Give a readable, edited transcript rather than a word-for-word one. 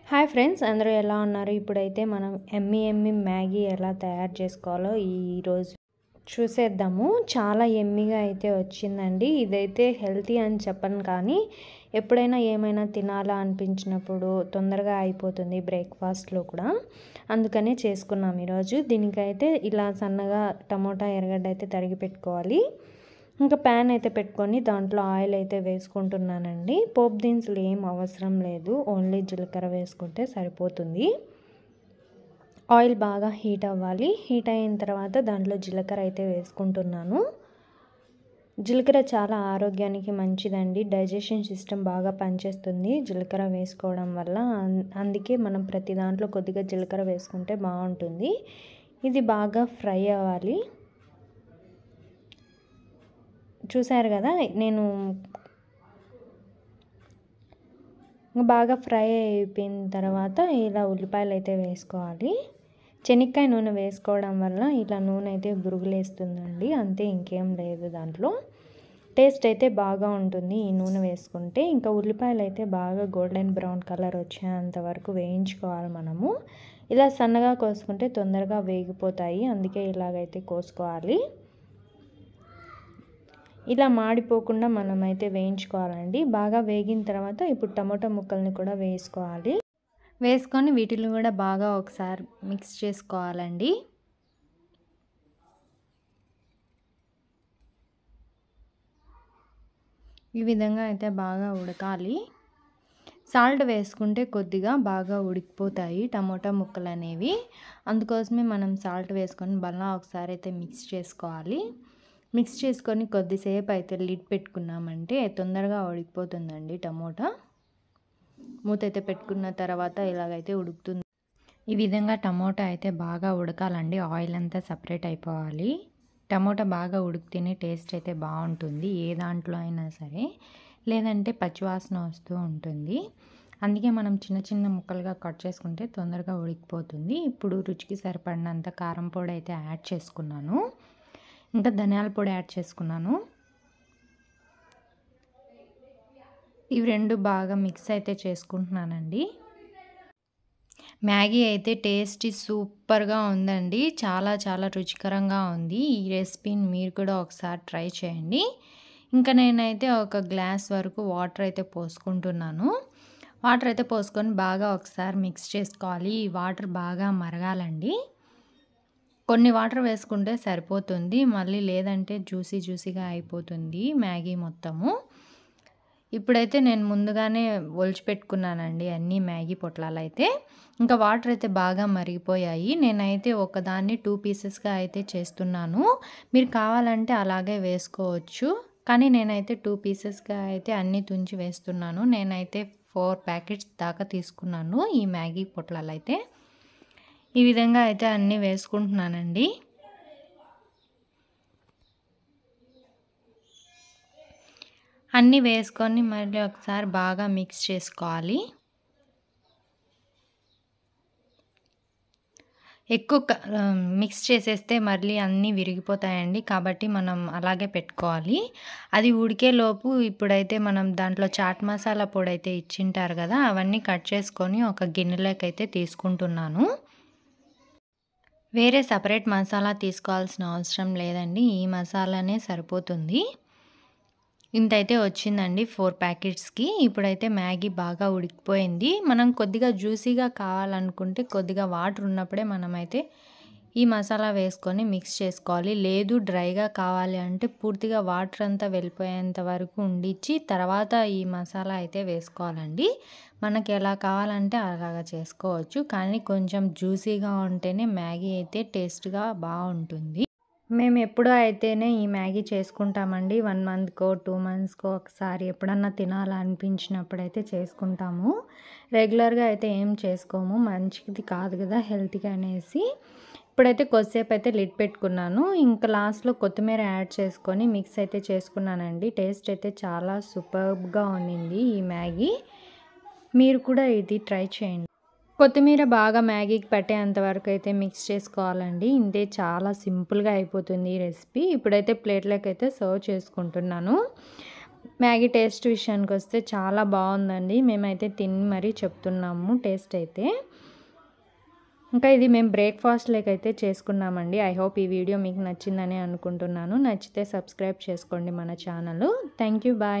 Hi friends, అందరూ ఎలా ఉన్నారు? ఇప్పుడైతే మనం ఎమ్మి మ్యాగీ ఎలా తయారు చేసుకోవాలో ఈరోజు చూసేద్దాము. చాలా ఎమ్మిగా అయితే వచ్చిందండి. ఇదైతే హెల్తీ అని చెప్పను, కానీ ఎప్పుడైనా ఏమైనా తినాలా అనిపించినప్పుడు తొందరగా అయిపోతుంది బ్రేక్ఫాస్ట్లో కూడా. అందుకనే చేసుకున్నాం ఈరోజు. దీనికైతే ఇలా సన్నగా టమోటా ఎర్రగడ్డ అయితే తరిగి పెట్టుకోవాలి. ఇంకా ప్యాన్ అయితే పెట్టుకొని దాంట్లో ఆయిల్ అయితే వేసుకుంటున్నానండి. పోపు దినుసులు ఏం అవసరం లేదు, ఓన్లీ జీలకర్ర వేసుకుంటే సరిపోతుంది. ఆయిల్ బాగా హీట్ అవ్వాలి. హీట్ అయిన తర్వాత దాంట్లో జీలకర్ర అయితే వేసుకుంటున్నాను. జీలకర్ర చాలా ఆరోగ్యానికి మంచిదండి. డైజెషన్ సిస్టమ్ బాగా పనిచేస్తుంది జీలకర్ర వేసుకోవడం వల్ల. అందుకే మనం ప్రతి దాంట్లో కొద్దిగా జీలకర్ర వేసుకుంటే బాగుంటుంది. ఇది బాగా ఫ్రై అవ్వాలి. చూసారు కదా, నేను బాగా ఫ్రై అయిపోయిన తర్వాత ఇలా ఉల్లిపాయలు అయితే వేసుకోవాలి. శనక్కాయ నూనె వేసుకోవడం వల్ల ఇలా నూనె అయితే బురుగులేస్తుందండి, అంతే, ఇంకేం లేదు దాంట్లో. టేస్ట్ అయితే బాగా ఉంటుంది ఈ నూనె వేసుకుంటే. ఇంకా ఉల్లిపాయలు అయితే బాగా గోల్డెన్ బ్రౌన్ కలర్ వచ్చేంత వరకు వేయించుకోవాలి మనము. ఇలా సన్నగా కోసుకుంటే తొందరగా వేగిపోతాయి, అందుకే ఇలాగైతే కోసుకోవాలి. ఇలా మాడిపోకుండా మనమైతే వేయించుకోవాలండి. బాగా వేగిన తర్వాత ఇప్పుడు టమాటా ముక్కల్ని కూడా వేసుకోవాలి. వేసుకొని వీటిని కూడా బాగా ఒకసారి మిక్స్ చేసుకోవాలండి. ఈ విధంగా అయితే బాగా ఉడకాలి. సాల్ట్ వేసుకుంటే కొద్దిగా బాగా ఉడికిపోతాయి టమోటా ముక్కలు అనేవి. అందుకోసమే మనం సాల్ట్ వేసుకొని బాగా ఒకసారి అయితే మిక్స్ చేసుకోవాలి. మిక్స్ చేసుకొని కొద్దిసేపు అయితే లిడ్ పెట్టుకున్నామంటే తొందరగా ఉడికిపోతుందండి టమోటా. మూత అయితే పెట్టుకున్న తర్వాత ఇలాగైతే ఉడుకుతుంది. ఈ విధంగా టమోటా అయితే బాగా ఉడకాలండి. ఆయిల్ అంతా సపరేట్ అయిపోవాలి. టమోటా బాగా ఉడికితేనే టేస్ట్ అయితే బాగుంటుంది ఏ దాంట్లో అయినా సరే, లేదంటే పచ్చివాసన వస్తూ ఉంటుంది. అందుకే మనం చిన్న చిన్న ముక్కలుగా కట్ చేసుకుంటే తొందరగా ఉడికిపోతుంది. ఇప్పుడు రుచికి సరిపడినంత కారం పొడి అయితే యాడ్ చేసుకున్నాను. ఇంకా ధనియాల పొడి యాడ్ చేసుకున్నాను. ఇవి రెండు బాగా మిక్స్ అయితే చేసుకుంటున్నానండి. మ్యాగీ అయితే టేస్టీ సూపర్గా ఉందండి. చాలా చాలా రుచికరంగా ఉంది. ఈ రెసిపీని మీరు కూడా ఒకసారి ట్రై చేయండి. ఇంకా నేనైతే ఒక గ్లాస్ వరకు వాటర్ అయితే పోసుకుంటున్నాను. వాటర్ అయితే పోసుకొని బాగా ఒకసారి మిక్స్ చేసుకోవాలి. ఈ వాటర్ బాగా మరగాలండి. కొన్ని వాటర్ వేసుకుంటే సరిపోతుంది, మళ్ళీ లేదంటే జ్యూసీగా అయిపోతుంది మ్యాగీ మొత్తము. ఇప్పుడైతే నేను ముందుగానే ఒలిచిపెట్టుకున్నానండి అన్ని మ్యాగీ పొట్లాలు అయితే. ఇంకా వాటర్ అయితే బాగా మరిగిపోయాయి. నేనైతే ఒకదాన్ని 2 పీసెస్గా అయితే చేస్తున్నాను. మీరు కావాలంటే అలాగే వేసుకోవచ్చు, కానీ నేనైతే 2 పీసెస్గా అయితే అన్నీ తుంచి వేస్తున్నాను. నేనైతే 4 ప్యాకెట్స్ దాకా తీసుకున్నాను ఈ మ్యాగీ పొట్లాలు అయితే. ఈ విధంగా అయితే అన్నీ వేసుకుంటున్నానండి. అన్నీ వేసుకొని మళ్ళీ ఒకసారి బాగా మిక్స్ చేసుకోవాలి. ఎక్కువ మిక్స్ చేసేస్తే మళ్ళీ అన్నీ విరిగిపోతాయండి, కాబట్టి మనం అలాగే పెట్టుకోవాలి. అది ఉడికేలోపు ఇప్పుడైతే మనం దాంట్లో చాట్ మసాలా పొడి అయితే ఇచ్చింటారు కదా, అవన్నీ కట్ చేసుకొని ఒక గిన్నెలోకి అయితే తీసుకుంటున్నాను. వేరే సపరేట్ మసాలా తీసుకోవాల్సిన అవసరం లేదండి, ఈ మసాలానే సరిపోతుంది. ఇంతైతే వచ్చిందండి 4 ప్యాకెట్స్కి. ఇప్పుడైతే మ్యాగీ బాగా ఉడికిపోయింది. మనం కొద్దిగా జ్యూసీగా కావాలనుకుంటే కొద్దిగా వాటర్ ఉన్నప్పుడే మనమైతే ఈ మసాలా వేసుకొని మిక్స్ చేసుకోవాలి. లేదు డ్రైగా కావాలి అంటే పూర్తిగా వాటర్ అంతా వెళ్ళిపోయేంత వరకు ఉండిచ్చి తర్వాత ఈ మసాలా అయితే వేసుకోవాలండి. మనకి ఎలా కావాలంటే అలాగా చేసుకోవచ్చు, కానీ కొంచెం జ్యూసీగా ఉంటేనే మ్యాగీ అయితే టేస్ట్గా బాగుంటుంది. మేము ఎప్పుడూ అయితేనే ఈ మ్యాగీ చేసుకుంటామండి. 1 మంత్కో 2 మంత్స్కో ఒకసారి ఎప్పుడన్నా తినాలనిపించినప్పుడైతే చేసుకుంటాము. రెగ్యులర్గా అయితే ఏం చేసుకోము, మంచిది కాదు కదా హెల్త్కి అనేసి. ఇప్పుడైతే కొద్దిసేపు అయితే లిడ్ పెట్టుకున్నాను. ఇంకా లాస్ట్లో కొత్తిమీర యాడ్ చేసుకొని మిక్స్ అయితే చేసుకున్నానండి. టేస్ట్ అయితే చాలా సూపర్బ్గా ఉన్నింది ఈ మ్యాగీ. మీరు కూడా ఇది ట్రై చేయండి. కొత్తిమీర బాగా మ్యాగీకి పట్టేంత వరకు అయితే మిక్స్ చేసుకోవాలండి. ఇంతే, చాలా సింపుల్గా అయిపోతుంది ఈ రెసిపీ. ఇప్పుడైతే ప్లేట్లోకి అయితే సర్వ్ చేసుకుంటున్నాను. మ్యాగీ టేస్ట్ విషయానికొస్తే చాలా బాగుందండి. మేమైతే తిని మరీ చెప్తున్నాము టేస్ట్ అయితే. ఇంకా ఇది మేము బ్రేక్‌ఫాస్ట్ లెకైతే చేసుకున్నామండి. ఐ హోప్ ఈ వీడియో మీకు నచ్చిందని అనుకుంటున్నాను. నచ్చితే సబ్స్క్రైబ్ చేసుకోండి మన ఛానల్. Thank you. బాయ్.